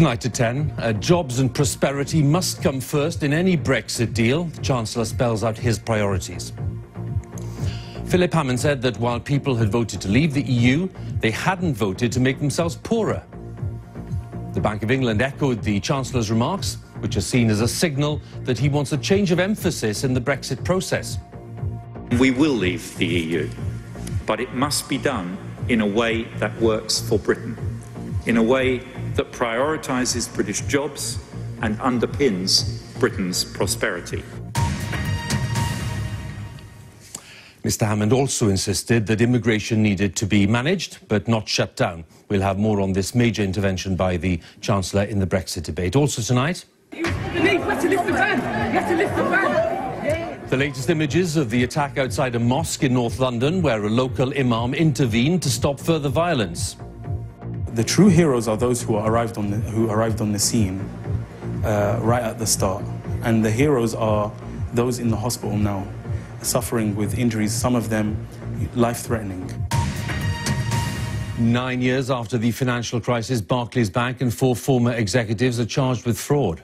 Tonight at 10, jobs and prosperity must come first in any Brexit deal. The Chancellor spells out his priorities. Philip Hammond said that while people had voted to leave the EU, they hadn't voted to make themselves poorer. The Bank of England echoed the Chancellor's remarks, which are seen as a signal that he wants a change of emphasis in the Brexit process. We will leave the EU, but it must be done in a way that works for Britain, in a way that prioritises British jobs and underpins Britain's prosperity. Mr Hammond also insisted that immigration needed to be managed but not shut down. We'll have more on this major intervention by the Chancellor in the Brexit debate. Also tonight, the latest images of the attack outside a mosque in North London, where a local imam intervened to stop further violence. The true heroes are those who arrived on the scene right at the start, and the heroes are those in the hospital now, suffering with injuries, some of them life-threatening. 9 years after the financial crisis, Barclays Bank and 4 former executives are charged with fraud.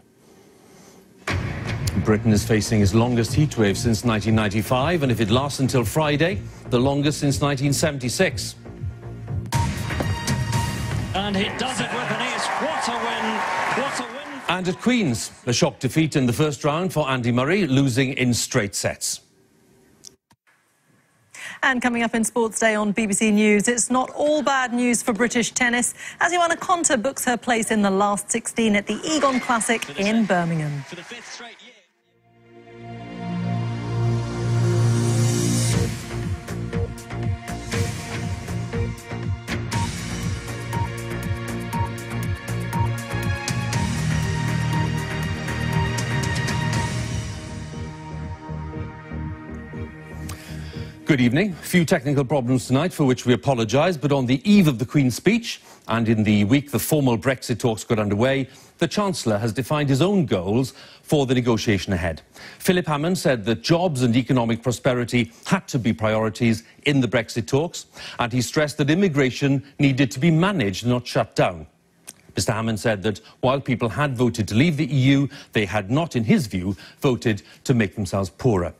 Britain is facing its longest heatwave since 1995, and if it lasts until Friday, the longest since 1976. And he does it with an ace. What a win! What a win! And at Queen's, a shock defeat in the first round for Andy Murray, losing in straight sets. And coming up in Sports Day on BBC News, it's not all bad news for British tennis as Joanna Konta books her place in the last 16 at the Egon Classic in Birmingham. For the 5th straight year. Good evening. Few technical problems tonight for which we apologise, but on the eve of the Queen's speech and in the week the formal Brexit talks got underway, the Chancellor has defined his own goals for the negotiation ahead. Philip Hammond said that jobs and economic prosperity had to be priorities in the Brexit talks, and he stressed that immigration needed to be managed, not shut down. Mr Hammond said that while people had voted to leave the EU, they had not, in his view, voted to make themselves poorer.